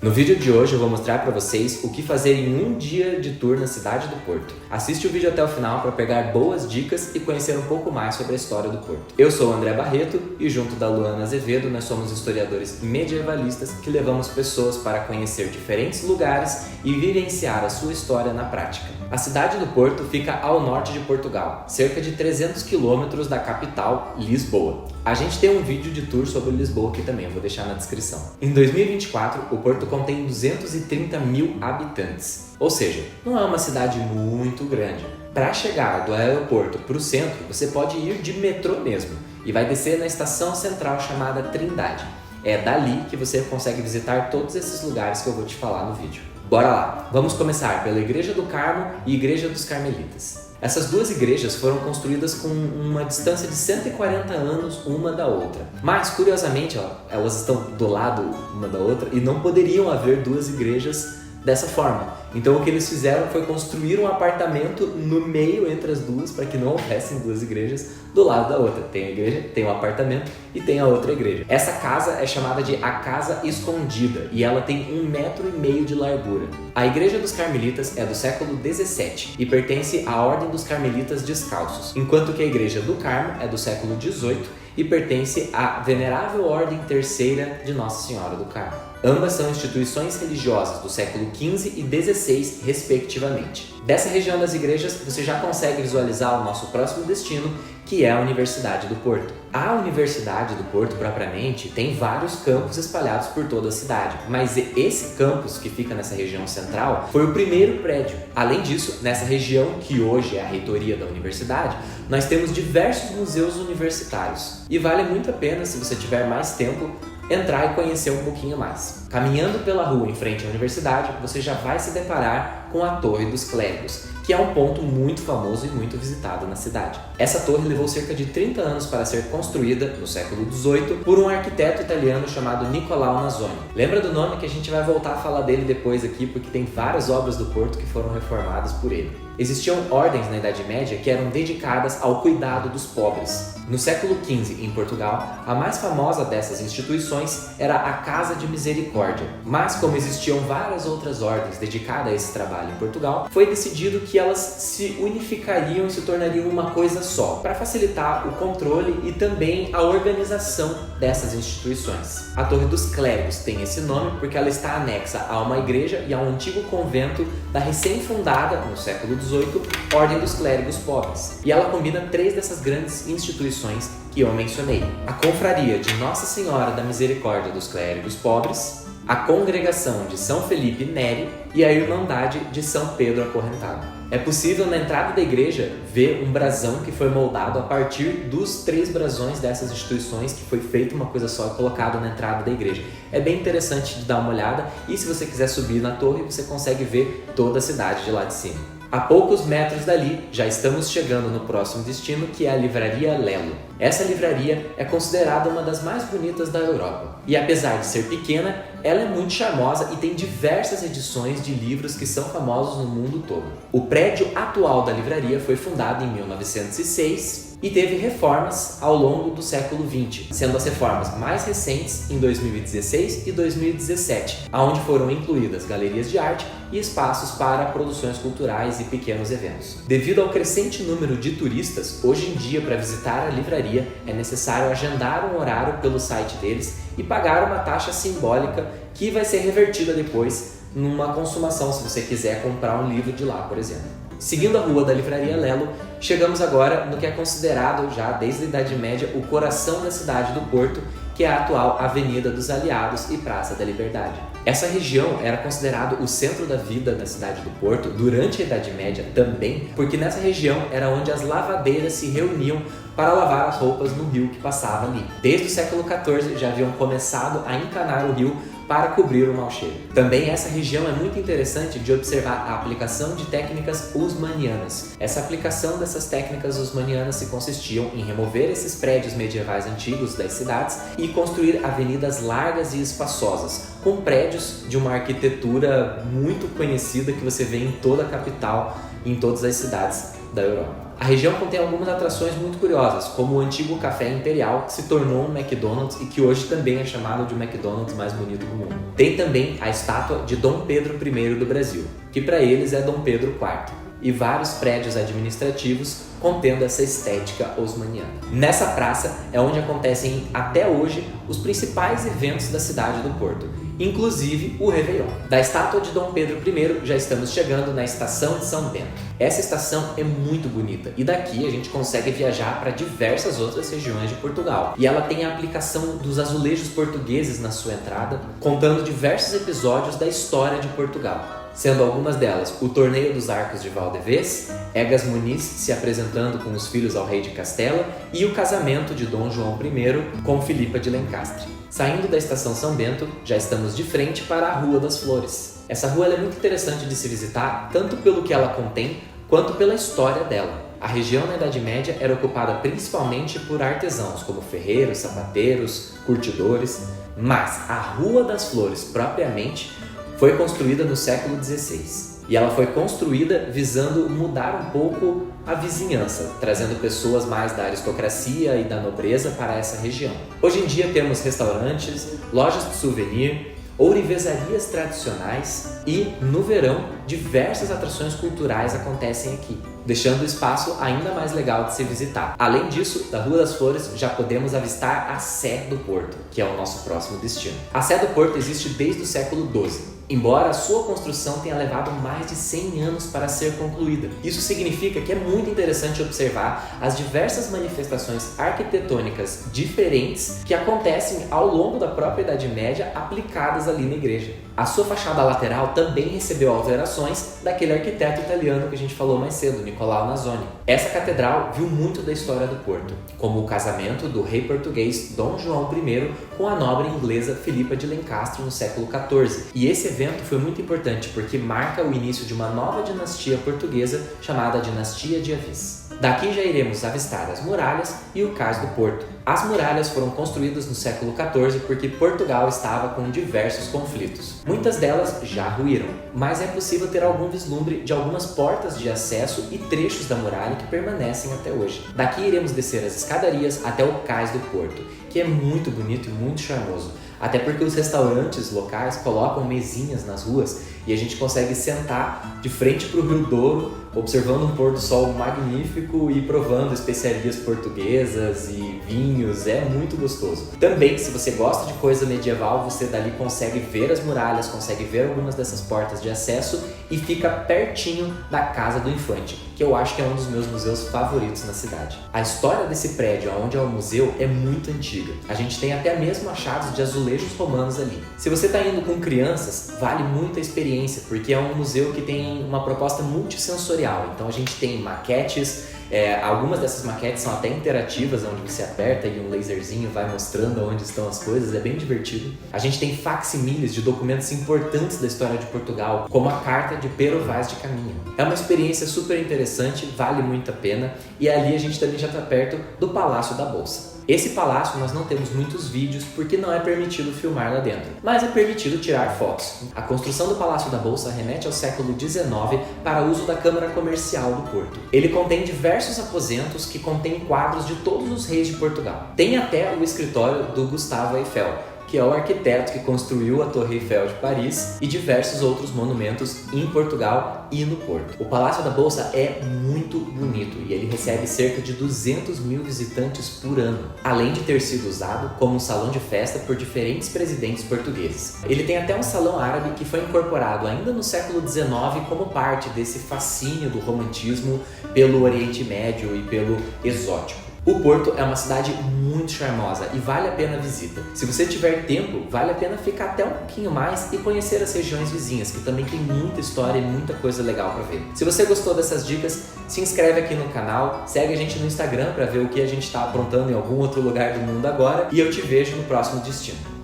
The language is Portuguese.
No vídeo de hoje eu vou mostrar para vocês o que fazer em um dia de tour na cidade do Porto. Assiste o vídeo até o final para pegar boas dicas e conhecer um pouco mais sobre a história do Porto. Eu sou o André Barreto e junto da Luana Azevedo nós somos historiadores medievalistas que levamos pessoas para conhecer diferentes lugares e vivenciar a sua história na prática. A cidade do Porto fica ao norte de Portugal, cerca de 300 quilômetros da capital, Lisboa. A gente tem um vídeo de tour sobre Lisboa aqui também, eu vou deixar na descrição. Em 2024, o Porto contém 230 mil habitantes, ou seja, não é uma cidade muito grande. Para chegar do aeroporto para o centro, você pode ir de metrô mesmo e vai descer na estação central chamada Trindade. É dali que você consegue visitar todos esses lugares que eu vou te falar no vídeo. Bora lá! Vamos começar pela Igreja do Carmo e Igreja dos Carmelitas. Essas duas igrejas foram construídas com uma distância de 140 anos uma da outra. Mas, curiosamente, elas estão do lado uma da outra e não poderiam haver duas igrejas dessa forma. Então o que eles fizeram foi construir um apartamento no meio entre as duas para que não houvessem duas igrejas do lado da outra. Tem a igreja, tem o apartamento e tem a outra igreja. Essa casa é chamada de a Casa Escondida e ela tem 1,5 metro de largura. A Igreja dos Carmelitas é do século 17 e pertence à Ordem dos Carmelitas Descalços, enquanto que a Igreja do Carmo é do século 18 e pertence à Venerável Ordem Terceira de Nossa Senhora do Carmo. Ambas são instituições religiosas do século XV e XVI, respectivamente. Dessa região das igrejas, você já consegue visualizar o nosso próximo destino, que é a Universidade do Porto. A Universidade do Porto, propriamente, tem vários campos espalhados por toda a cidade, mas esse campus, que fica nessa região central, foi o primeiro prédio. Além disso, nessa região, que hoje é a reitoria da universidade, nós temos diversos museus universitários. E vale muito a pena, se você tiver mais tempo, entrar e conhecer um pouquinho mais. Caminhando pela rua em frente à universidade, você já vai se deparar com a Torre dos Clérigos, que é um ponto muito famoso e muito visitado na cidade. Essa torre levou cerca de 30 anos para ser construída, no século XVIII, por um arquiteto italiano chamado Nicolau Nasoni. Lembra do nome que a gente vai voltar a falar dele depois aqui, porque tem várias obras do Porto que foram reformadas por ele. Existiam ordens na Idade Média que eram dedicadas ao cuidado dos pobres. No século XV, em Portugal, a mais famosa dessas instituições era a Casa de Misericórdia. Mas como existiam várias outras ordens dedicadas a esse trabalho em Portugal, foi decidido que elas se unificariam e se tornariam uma coisa só, para facilitar o controle e também a organização dessas instituições. A Torre dos Clérigos tem esse nome porque ela está anexa a uma igreja e a um antigo convento da recém-fundada, no século XVIII, Ordem dos Clérigos Pobres. E ela combina 3 dessas grandes instituições que eu mencionei: a Confraria de Nossa Senhora da Misericórdia dos Clérigos Pobres, a Congregação de São Felipe Neri e a Irmandade de São Pedro Acorrentado. É possível na entrada da igreja ver um brasão que foi moldado a partir dos 3 brasões dessas instituições, que foi feito uma coisa só e colocado na entrada da igreja. É bem interessante de dar uma olhada e se você quiser subir na torre, você consegue ver toda a cidade de lá de cima. A poucos metros dali, já estamos chegando no próximo destino, que é a Livraria Lelo. Essa livraria é considerada uma das mais bonitas da Europa. E apesar de ser pequena, ela é muito charmosa e tem diversas edições de livros que são famosos no mundo todo. O prédio atual da livraria foi fundado em 1906 e teve reformas ao longo do século XX, sendo as reformas mais recentes em 2016 e 2017, onde foram incluídas galerias de arte e espaços para produções culturais e pequenos eventos. Devido ao crescente número de turistas, hoje em dia, para visitar a livraria, é necessário agendar um horário pelo site deles e pagar uma taxa simbólica que vai ser revertida depois numa consumação, se você quiser comprar um livro de lá, por exemplo. Seguindo a rua da Livraria Lelo, chegamos agora no que é considerado, já desde a Idade Média, o coração da cidade do Porto, que é a atual Avenida dos Aliados e Praça da Liberdade. Essa região era considerado o centro da vida da cidade do Porto durante a Idade Média também, porque nessa região era onde as lavadeiras se reuniam para lavar as roupas no rio que passava ali. Desde o século XIV já haviam começado a encanar o rio para cobrir o mau cheiro. Também essa região é muito interessante de observar a aplicação de técnicas husmanianas. Essa aplicação dessas técnicas husmanianas se consistiam em remover esses prédios medievais antigos das cidades e construir avenidas largas e espaçosas, com prédios de uma arquitetura muito conhecida que você vê em toda a capital e em todas as cidades da Europa. A região contém algumas atrações muito curiosas, como o antigo Café Imperial, que se tornou um McDonald's e que hoje também é chamado de o McDonald's mais bonito do mundo. Tem também a estátua de Dom Pedro I do Brasil, que para eles é Dom Pedro IV, e vários prédios administrativos contendo essa estética osmaniana. Nessa praça é onde acontecem até hoje os principais eventos da cidade do Porto, inclusive o Réveillon. Da estátua de Dom Pedro I já estamos chegando na estação de São Bento. Essa estação é muito bonita e daqui a gente consegue viajar para diversas outras regiões de Portugal. E ela tem a aplicação dos azulejos portugueses na sua entrada, contando diversos episódios da história de Portugal, sendo algumas delas o Torneio dos Arcos de Valdevez, Egas Muniz se apresentando com os filhos ao rei de Castela e o casamento de Dom João I com Filipa de Lencastre. Saindo da estação São Bento, já estamos de frente para a Rua das Flores. Essa rua é muito interessante de se visitar, tanto pelo que ela contém, quanto pela história dela. A região na Idade Média era ocupada principalmente por artesãos, como ferreiros, sapateiros, curtidores, mas a Rua das Flores, propriamente, foi construída no século XVI. E ela foi construída visando mudar um pouco a vizinhança, trazendo pessoas mais da aristocracia e da nobreza para essa região. Hoje em dia temos restaurantes, lojas de souvenir, ourivezarias tradicionais e, no verão, diversas atrações culturais acontecem aqui, deixando o espaço ainda mais legal de se visitar. Além disso, da Rua das Flores já podemos avistar a Sé do Porto, que é o nosso próximo destino. A Sé do Porto existe desde o século XII. Embora a sua construção tenha levado mais de 100 anos para ser concluída. Isso significa que é muito interessante observar as diversas manifestações arquitetônicas diferentes que acontecem ao longo da própria Idade Média aplicadas ali na igreja. A sua fachada lateral também recebeu alterações daquele arquiteto italiano que a gente falou mais cedo, Nicolau Nasoni. Essa catedral viu muito da história do Porto, como o casamento do rei português Dom João I com a nobre inglesa Filipa de Lencastre no século XIV. E esse evento foi muito importante porque marca o início de uma nova dinastia portuguesa chamada Dinastia de Avis. Daqui já iremos avistar as muralhas e o cais do Porto. As muralhas foram construídas no século XIV porque Portugal estava com diversos conflitos. Muitas delas já ruíram, mas é possível ter algum vislumbre de algumas portas de acesso e trechos da muralha que permanecem até hoje. Daqui iremos descer as escadarias até o cais do Porto, que é muito bonito e muito charmoso. Até porque os restaurantes locais colocam mesinhas nas ruas e a gente consegue sentar de frente para o Rio Douro, observando um pôr do sol magnífico e provando especiarias portuguesas e vinhos. É muito gostoso. Também, se você gosta de coisa medieval, você dali consegue ver as muralhas, consegue ver algumas dessas portas de acesso e fica pertinho da Casa do Infante, que eu acho que é um dos meus museus favoritos na cidade. A história desse prédio, onde é o museu, é muito antiga. A gente tem até mesmo achados de azulejos romanos ali. Se você está indo com crianças, vale muito a experiência, porque é um museu que tem uma proposta multissensorial. Então a gente tem maquetes, algumas dessas maquetes são até interativas, onde você aperta e um laserzinho vai mostrando onde estão as coisas, é bem divertido. A gente tem facsimiles de documentos importantes da história de Portugal, como a Carta de Pero Vaz de Caminha. É uma experiência super interessante, vale muito a pena, e ali a gente também já está perto do Palácio da Bolsa. Esse palácio nós não temos muitos vídeos porque não é permitido filmar lá dentro, mas é permitido tirar fotos. A construção do Palácio da Bolsa remete ao século XIX para uso da Câmara Comercial do Porto. Ele contém diversos aposentos que contêm quadros de todos os reis de Portugal. Tem até o escritório do Gustave Eiffel, que é o arquiteto que construiu a Torre Eiffel de Paris e diversos outros monumentos em Portugal e no Porto. O Palácio da Bolsa é muito bonito e ele recebe cerca de 200 mil visitantes por ano, além de ter sido usado como um salão de festa por diferentes presidentes portugueses. Ele tem até um salão árabe que foi incorporado ainda no século XIX como parte desse fascínio do romantismo pelo Oriente Médio e pelo exótico. O Porto é uma cidade muito charmosa e vale a pena a visita. Se você tiver tempo, vale a pena ficar até um pouquinho mais e conhecer as regiões vizinhas, que também tem muita história e muita coisa legal para ver. Se você gostou dessas dicas, se inscreve aqui no canal, segue a gente no Instagram para ver o que a gente está aprontando em algum outro lugar do mundo agora e eu te vejo no próximo destino.